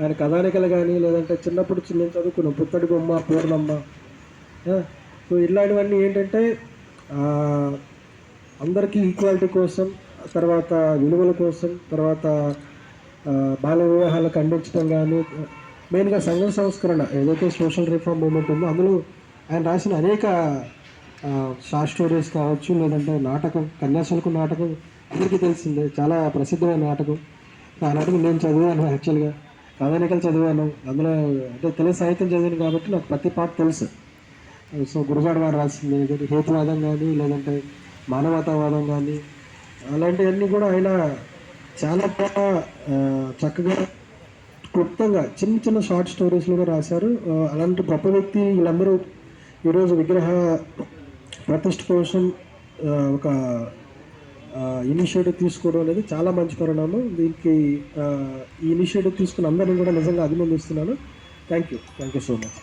ఆయన కథానికలు కానీ లేదంటే చిన్నప్పుడు చిన్న చదువుకున్నాం పుత్తడి బొమ్మ పూర్ణమ్మ. సో ఇలాంటివన్నీ ఏంటంటే అందరికీ ఈక్వాలిటీ కోసం, తర్వాత విలువల కోసం, తర్వాత బాల్య వివాహాలు ఖండించడం కానీ, మెయిన్గా సంఘ సంస్కరణ ఏదైతే సోషల్ రిఫార్మ్ మూమెంట్ ఉందో అందులో ఆయన రాసిన అనేక షార్ట్ స్టోరీస్ కావచ్చు, లేదంటే నాటకం కన్యాశుల్క నాటకం అందరికీ తెలిసిందే, చాలా ప్రసిద్ధమైన నాటకం. ఆ నాటకం నేను చదివాను, యాక్చువల్గా కథానికలు చదివాను. అందులో అంటే తెలుగు సాహిత్యం చదివాను కాబట్టి నాకు ప్రతి పాట తెలుసు. సో గురజాడ వారు రాసింది హేతువాదం కానీ, లేదంటే మానవతావాదం కానీ, అలాంటివన్నీ కూడా ఆయన చాలా బాగా చక్కగా క్లుప్తంగా చిన్న చిన్న షార్ట్ స్టోరీస్లో రాశారు. అలాంటి గొప్ప వ్యక్తి వీళ్ళందరూ ఈరోజు విగ్రహ ప్రతిష్ఠ కోసం ఒక ఇనిషియేటివ్ తీసుకోవడం అనేది చాలా మంచి పరిణామం. దీనికి ఈ ఇనిషియేటివ్ తీసుకున్న అందరినీ కూడా నిజంగా అభినందిస్తున్నాను. Thank you so much.